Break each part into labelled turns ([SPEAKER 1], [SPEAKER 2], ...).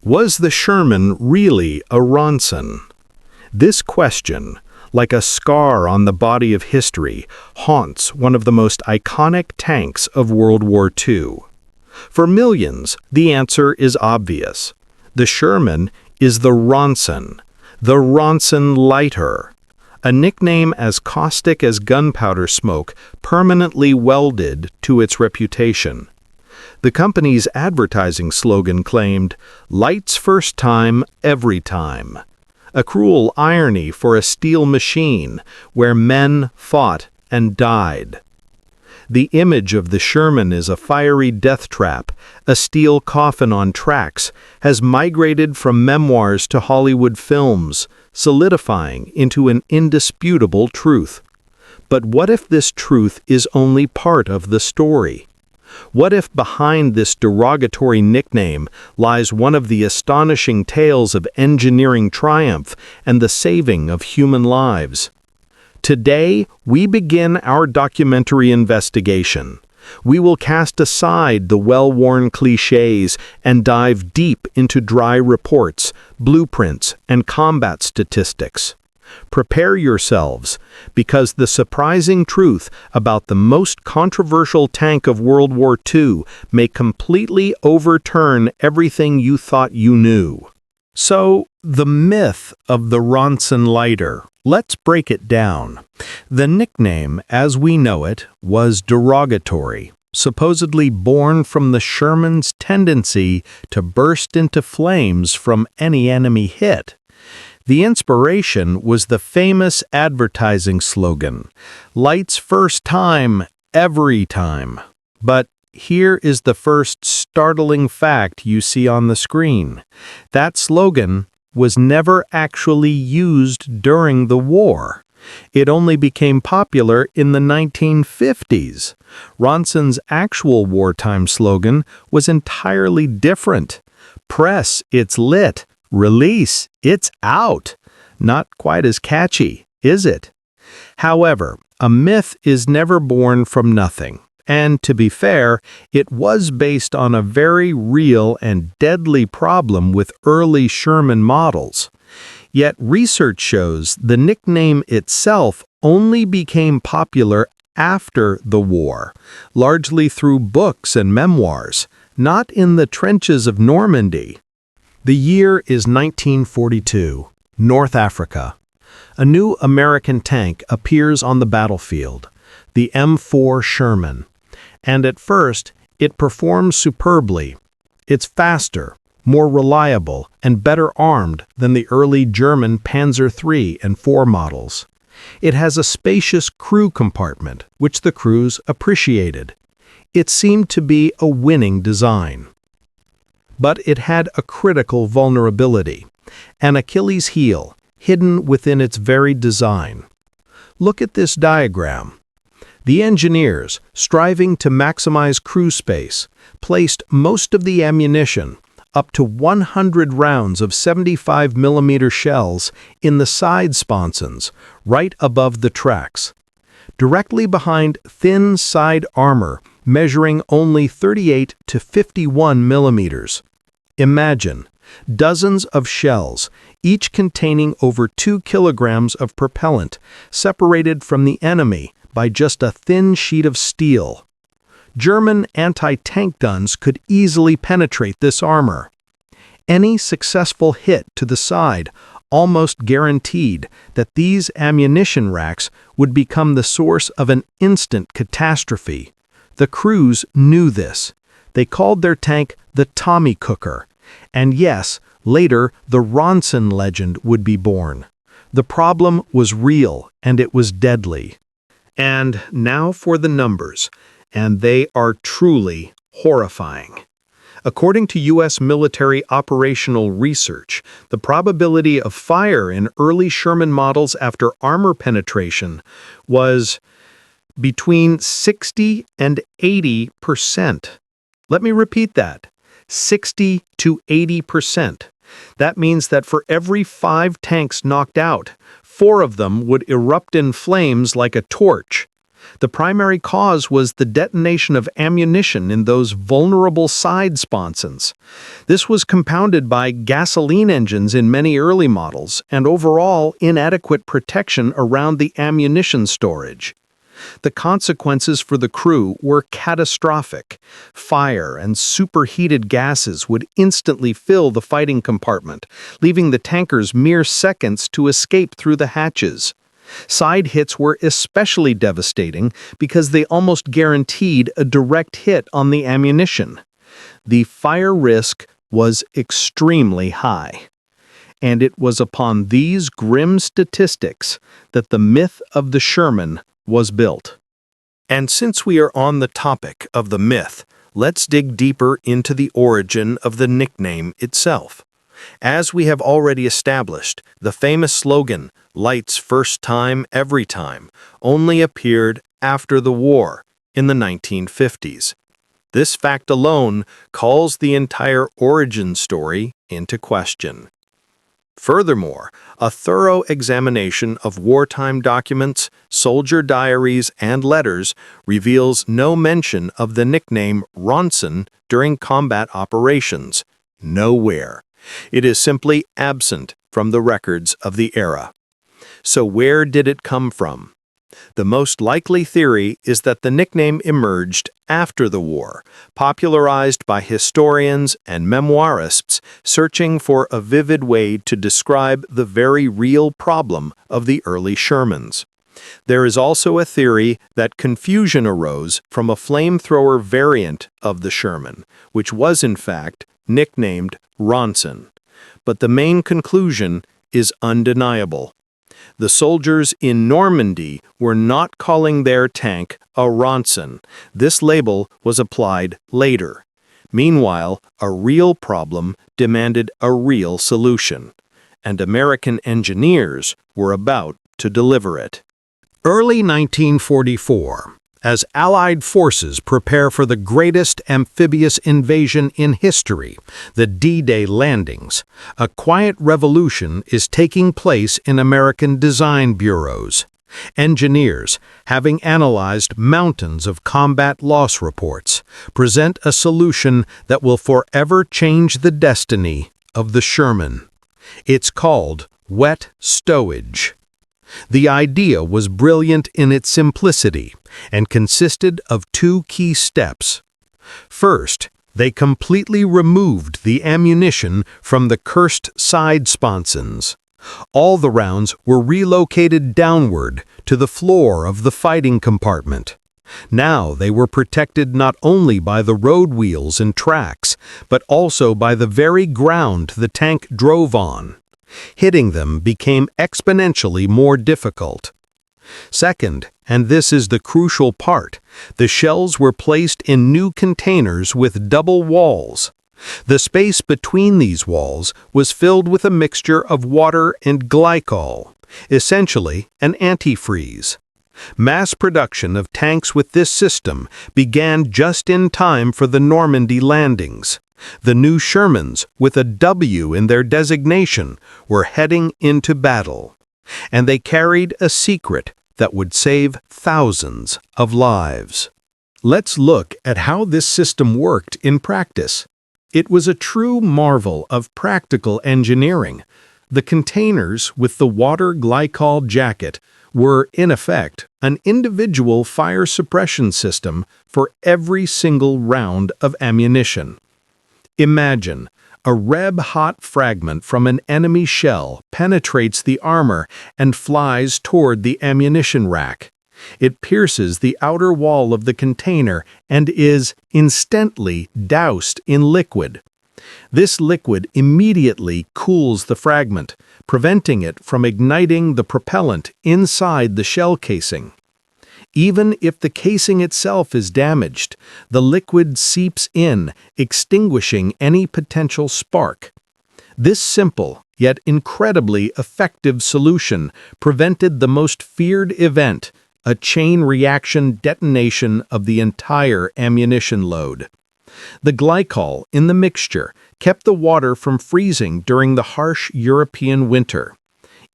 [SPEAKER 1] Was the Sherman really a Ronson? This question, like a scar on the body of history, haunts one of the most iconic tanks of World War II. For millions, the answer is obvious. The Sherman is the Ronson Lighter, a nickname as caustic as gunpowder smoke permanently welded to its reputation. The company's advertising slogan claimed, "Lights first time, every time." A cruel irony for a steel machine where men fought and died. The image of the Sherman as a fiery death trap, a steel coffin on tracks, has migrated from memoirs to Hollywood films, solidifying into an indisputable truth. But what if this truth is only part of the story? What if behind this derogatory nickname lies one of the astonishing tales of engineering triumph and the saving of human lives? Today, we begin our documentary investigation. We will cast aside the well-worn cliches and dive deep into dry reports, blueprints, and combat statistics. Prepare yourselves, because the surprising truth about the most controversial tank of World War II may completely overturn everything you thought you knew. So, the myth of the Ronson Lighter. Let's break it down. The nickname, as we know it, was derogatory, supposedly born from the Sherman's tendency to burst into flames from any enemy hit. The inspiration was the famous advertising slogan, "Lights first time, every time." But here is the first startling fact you see on the screen. That slogan was never actually used during the war. It only became popular in the 1950s. Ronson's actual wartime slogan was entirely different. "Press, it's lit. Release, it's out." Not quite as catchy, is it? However, a myth is never born from nothing. And to be fair, it was based on a very real and deadly problem with early Sherman models. Yet research shows the nickname itself only became popular after the war, largely through books and memoirs, not in the trenches of Normandy. The year is 1942, North Africa. A new American tank appears on the battlefield, the M4 Sherman. And at first, it performs superbly. It's faster, more reliable, and better armed than the early German Panzer III and IV models. It has a spacious crew compartment, which the crews appreciated. It seemed to be a winning design. But it had a critical vulnerability, an Achilles heel, hidden within its very design. Look at this diagram. The engineers, striving to maximize crew space, placed most of the ammunition, up to 100 rounds of 75mm shells, in the side sponsons, right above the tracks, directly behind thin side armor measuring only 38 to 51 millimeters. Imagine dozens of shells, each containing over 2 kilograms of propellant, separated from the enemy by just a thin sheet of steel. German anti-tank guns could easily penetrate this armor. Any successful hit to the side almost guaranteed that these ammunition racks would become the source of an instant catastrophe. The crews knew this. They called their tank the Tommy Cooker. And yes, later the Ronson legend would be born. The problem was real, and it was deadly. And now for the numbers, and they are truly horrifying. According to U.S. military operational research, the probability of fire in early Sherman models after armor penetration was between 60 and 80%. Let me repeat that. 60 to 80%. That means that for every 5 tanks knocked out, 4 of them would erupt in flames like a torch. The primary cause was the detonation of ammunition in those vulnerable side sponsons. This was compounded by gasoline engines in many early models and overall inadequate protection around the ammunition storage. The consequences for the crew were catastrophic. Fire and superheated gases would instantly fill the fighting compartment, leaving the tankers mere seconds to escape through the hatches. Side hits were especially devastating because they almost guaranteed a direct hit on the ammunition. The fire risk was extremely high. And it was upon these grim statistics that the myth of the Sherman was built. And since we are on the topic of the myth, let's dig deeper into the origin of the nickname itself. As we have already established, the famous slogan, "Lights first time, every time," only appeared after the war, in the 1950s. This fact alone calls the entire origin story into question. Furthermore, a thorough examination of wartime documents, soldier diaries, and letters reveals no mention of the nickname Ronson during combat operations. Nowhere. It is simply absent from the records of the era. So where did it come from? The most likely theory is that the nickname emerged after the war, popularized by historians and memoirists searching for a vivid way to describe the very real problem of the early Shermans. There is also a theory that confusion arose from a flamethrower variant of the Sherman, which was in fact nicknamed Ronson. But the main conclusion is undeniable. The soldiers in Normandy were not calling their tank a Ronson. This label was applied later. Meanwhile, a real problem demanded a real solution, and American engineers were about to deliver it. Early 1944. As Allied forces prepare for the greatest amphibious invasion in history, the D-Day landings, a quiet revolution is taking place in American design bureaus. Engineers, having analyzed mountains of combat loss reports, present a solution that will forever change the destiny of the Sherman. It's called wet stowage. The idea was brilliant in its simplicity and consisted of two key steps. First, they completely removed the ammunition from the cursed side sponsons. All the rounds were relocated downward to the floor of the fighting compartment. Now they were protected not only by the road wheels and tracks, but also by the very ground the tank drove on. Hitting them became exponentially more difficult. Second, and this is the crucial part, the shells were placed in new containers with double walls. The space between these walls was filled with a mixture of water and glycol, essentially an antifreeze. Mass production of tanks with this system began just in time for the Normandy landings. The new Shermans, with a W in their designation, were heading into battle. And they carried a secret that would save thousands of lives. Let's look at how this system worked in practice. It was a true marvel of practical engineering. The containers with the water glycol jacket were, in effect, an individual fire suppression system for every single round of ammunition. Imagine, a red-hot fragment from an enemy shell penetrates the armor and flies toward the ammunition rack. It pierces the outer wall of the container and is instantly doused in liquid. This liquid immediately cools the fragment, preventing it from igniting the propellant inside the shell casing. Even if the casing itself is damaged, the liquid seeps in, extinguishing any potential spark. This simple, yet incredibly effective solution prevented the most feared event, a chain reaction detonation of the entire ammunition load. The glycol in the mixture kept the water from freezing during the harsh European winter.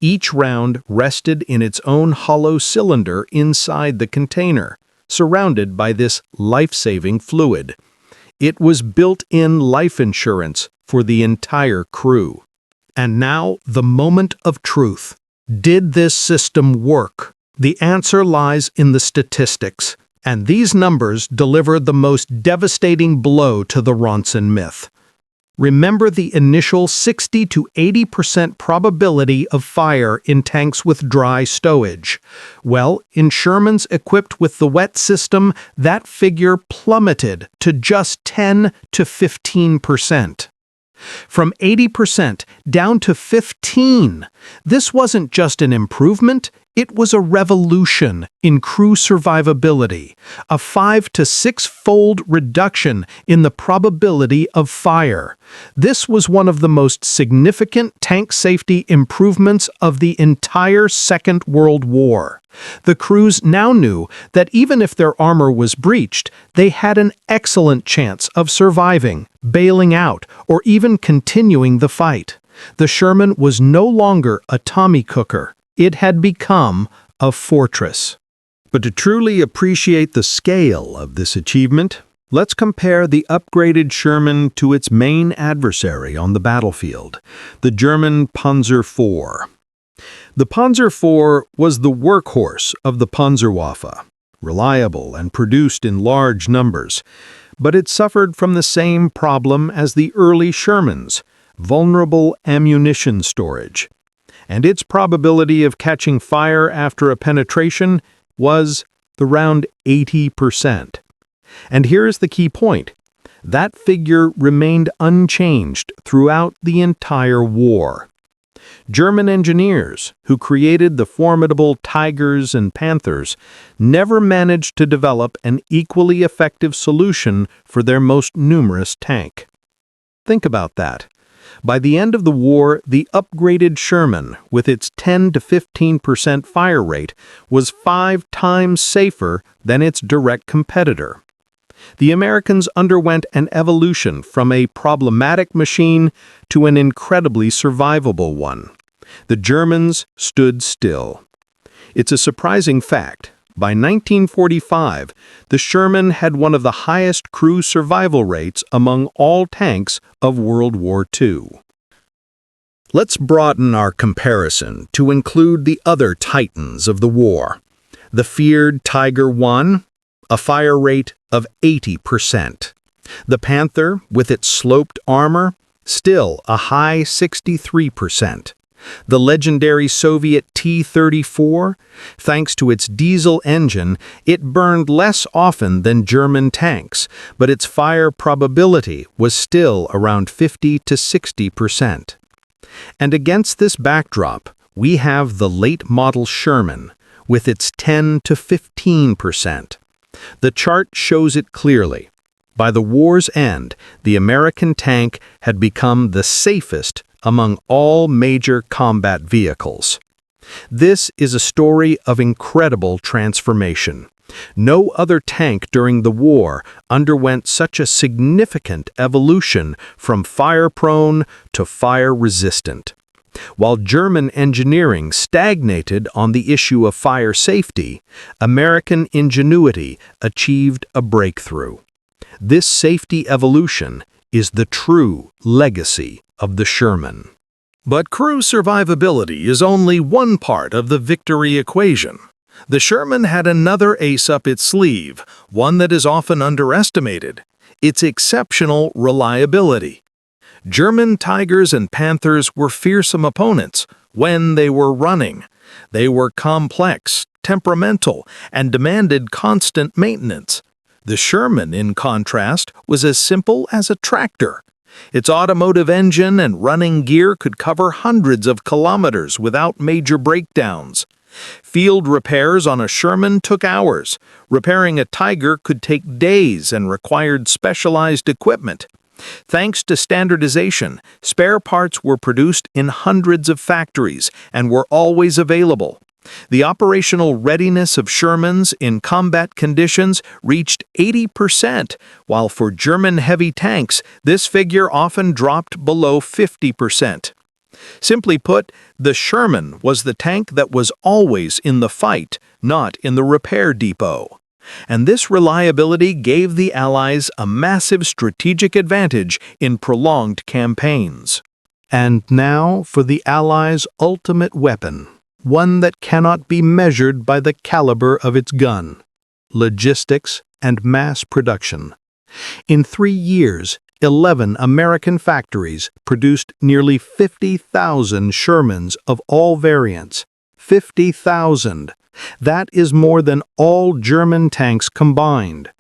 [SPEAKER 1] Each round rested in its own hollow cylinder inside the container, surrounded by this life-saving fluid. It was built-in life insurance for the entire crew. And now, the moment of truth. Did this system work? The answer lies in the statistics, and these numbers deliver the most devastating blow to the Ronson myth. Remember the initial 60 to 80% probability of fire in tanks with dry stowage. Well, in Shermans equipped with the wet system, that figure plummeted to just 10 to 15%. From 80% down to 15%. This wasn't just an improvement, it was a revolution in crew survivability, a 5 to 6-fold reduction in the probability of fire. This was one of the most significant tank safety improvements of the entire Second World War. The crews now knew that even if their armor was breached, they had an excellent chance of surviving, bailing out, or even continuing the fight. The Sherman was no longer a Tommy cooker. It had become a fortress. But to truly appreciate the scale of this achievement, let's compare the upgraded Sherman to its main adversary on the battlefield, the German Panzer IV. The Panzer IV was the workhorse of the Panzerwaffe, reliable and produced in large numbers, but it suffered from the same problem as the early Shermans, vulnerable ammunition storage. And its probability of catching fire after a penetration was around 80%. And here's the key point. That figure remained unchanged throughout the entire war. German engineers, who created the formidable Tigers and Panthers, never managed to develop an equally effective solution for their most numerous tank. Think about that. By the end of the war, the upgraded Sherman, with its 10 to 15% fire rate, was 5 times safer than its direct competitor. The Americans underwent an evolution from a problematic machine to an incredibly survivable one. The Germans stood still. It's a surprising fact. By 1945, the Sherman had one of the highest crew survival rates among all tanks of World War II. Let's broaden our comparison to include the other titans of the war. The feared Tiger I, a fire rate of 80%. The Panther, with its sloped armor, still a high 63%. The legendary Soviet T-34, thanks to its diesel engine, it burned less often than German tanks, but its fire probability was still around 50 to 60%. And against this backdrop, we have the late-model Sherman, with its 10 to 15%. The chart shows it clearly. By the war's end, the American tank had become the safest among all major combat vehicles. This is a story of incredible transformation. No other tank during the war underwent such a significant evolution from fire-prone to fire-resistant. While German engineering stagnated on the issue of fire safety, American ingenuity achieved a breakthrough. This safety evolution is the true legacy of the Sherman. But crew survivability is only one part of the victory equation. The Sherman had another ace up its sleeve, one that is often underestimated: its exceptional reliability. German Tigers and Panthers were fearsome opponents when they were running. They were complex, temperamental, and demanded constant maintenance. The Sherman, in contrast, was as simple as a tractor. Its automotive engine and running gear could cover hundreds of kilometers without major breakdowns. Field repairs on a Sherman took hours. Repairing a Tiger could take days and required specialized equipment. Thanks to standardization, spare parts were produced in hundreds of factories and were always available. The operational readiness of Shermans in combat conditions reached 80%, while for German heavy tanks, this figure often dropped below 50%. Simply put, the Sherman was the tank that was always in the fight, not in the repair depot. And this reliability gave the Allies a massive strategic advantage in prolonged campaigns. And now for the Allies' ultimate weapon, one that cannot be measured by the caliber of its gun: logistics and mass production. In 3 years, 11 American factories produced nearly 50,000 Shermans of all variants. 50,000! That is more than all German tanks combined.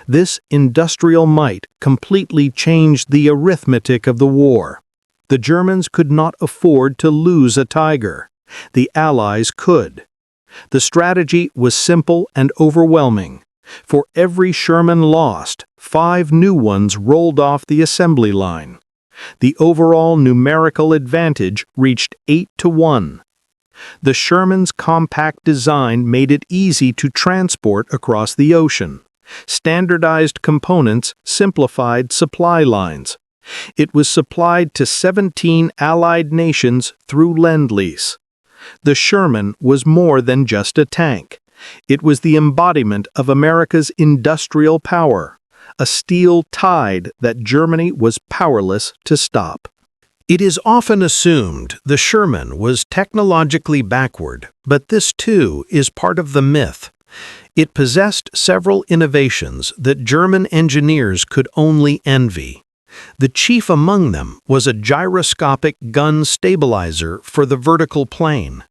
[SPEAKER 1] This industrial might completely changed the arithmetic of the war. The Germans could not afford to lose a tiger. The Allies could. The strategy was simple and overwhelming. For every Sherman lost, 5 new ones rolled off the assembly line. The overall numerical advantage reached 8-1. The Sherman's compact design made it easy to transport across the ocean. Standardized components simplified supply lines. It was supplied to 17 Allied nations through Lend-Lease. The Sherman was more than just a tank. It was the embodiment of America's industrial power, a steel tide that Germany was powerless to stop. It is often assumed the Sherman was technologically backward, but this too is part of the myth. It possessed several innovations that German engineers could only envy. The chief among them was a gyroscopic gun stabilizer for the vertical plane.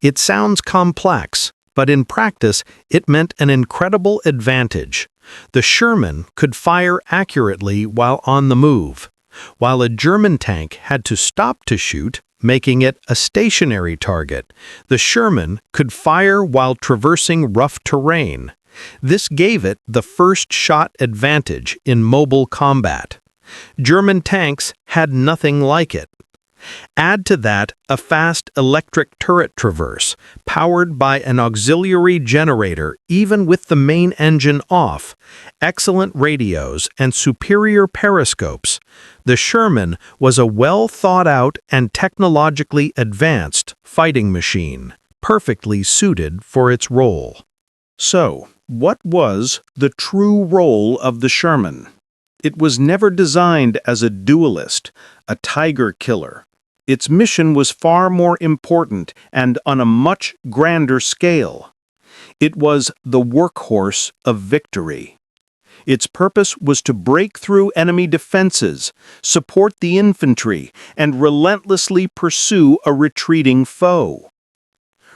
[SPEAKER 1] It sounds complex, but in practice it meant an incredible advantage. The Sherman could fire accurately while on the move, while a German tank had to stop to shoot, making it a stationary target. The Sherman could fire while traversing rough terrain. This gave it the first shot advantage in mobile combat. German tanks had nothing like it. Add to that a fast electric turret traverse, powered by an auxiliary generator even with the main engine off, excellent radios, and superior periscopes. The Sherman was a well-thought-out and technologically advanced fighting machine, perfectly suited for its role. So, what was the true role of the Sherman? It was never designed as a duelist, a tiger killer. Its mission was far more important and on a much grander scale. It was the workhorse of victory. Its purpose was to break through enemy defenses, support the infantry, and relentlessly pursue a retreating foe.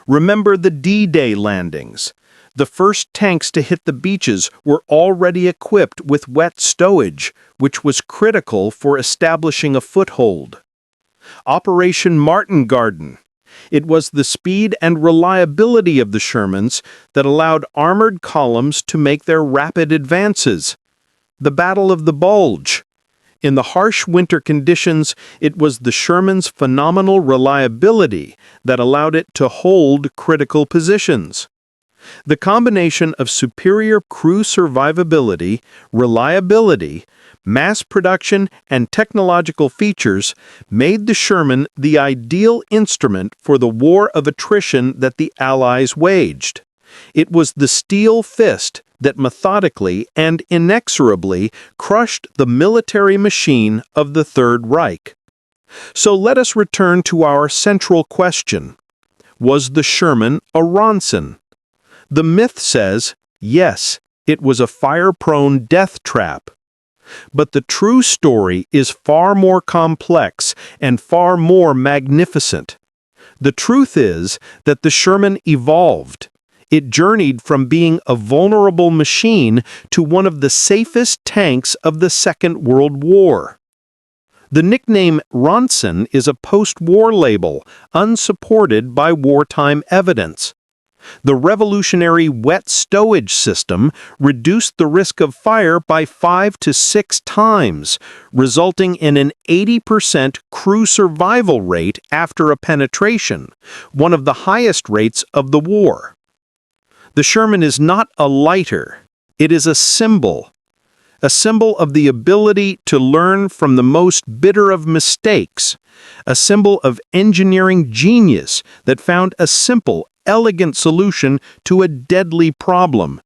[SPEAKER 1] Remember the D-Day landings. The first tanks to hit the beaches were already equipped with wet stowage, which was critical for establishing a foothold. Operation Martin Garden. It was the speed and reliability of the Shermans that allowed armored columns to make their rapid advances. The Battle of the Bulge. In the harsh winter conditions, it was the Sherman's phenomenal reliability that allowed it to hold critical positions. The combination of superior crew survivability, reliability, mass production, and technological features made the Sherman the ideal instrument for the war of attrition that the Allies waged. It was the steel fist that methodically and inexorably crushed the military machine of the Third Reich. So let us return to our central question. Was the Sherman a Ronson? The myth says, yes, it was a fire-prone death trap. But the true story is far more complex and far more magnificent. The truth is that the Sherman evolved. It journeyed from being a vulnerable machine to one of the safest tanks of the Second World War. The nickname Ronson is a post-war label, unsupported by wartime evidence. The revolutionary wet stowage system reduced the risk of fire by 5 to 6 times, resulting in an 80% crew survival rate after a penetration, one of the highest rates of the war. The Sherman is not a lighter. It is a symbol of the ability to learn from the most bitter of mistakes, a symbol of engineering genius that found a simple, elegant solution to a deadly problem,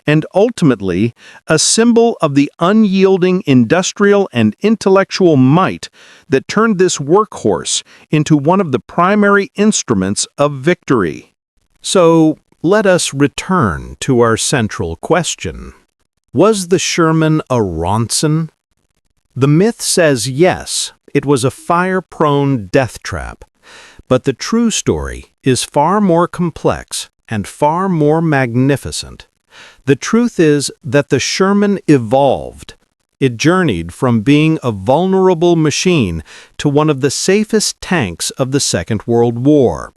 [SPEAKER 1] and ultimately a symbol of the unyielding industrial and intellectual might that turned this workhorse into one of the primary instruments of victory. So, let us return to our central question. Was the Sherman a Ronson? The myth says yes, it was a fire-prone death trap. But the true story is far more complex and far more magnificent. The truth is that the Sherman evolved. It journeyed from being a vulnerable machine to one of the safest tanks of the Second World War.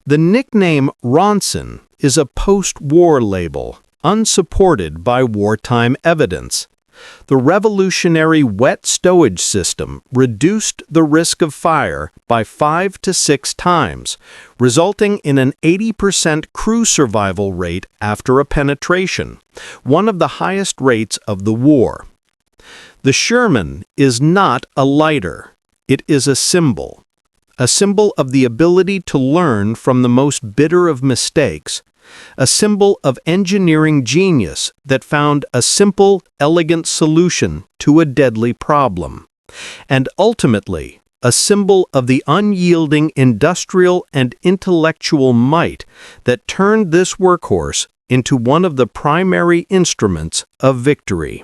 [SPEAKER 1] The nickname Ronson is a post-war label, unsupported by wartime evidence. The revolutionary wet stowage system reduced the risk of fire by 5 to 6 times, resulting in an 80% crew survival rate after a penetration, one of the highest rates of the war. The Sherman is not a lighter. It is a symbol of the ability to learn from the most bitter of mistakes, a symbol of engineering genius that found a simple, elegant solution to a deadly problem, and ultimately a symbol of the unyielding industrial and intellectual might that turned this workhorse into one of the primary instruments of victory.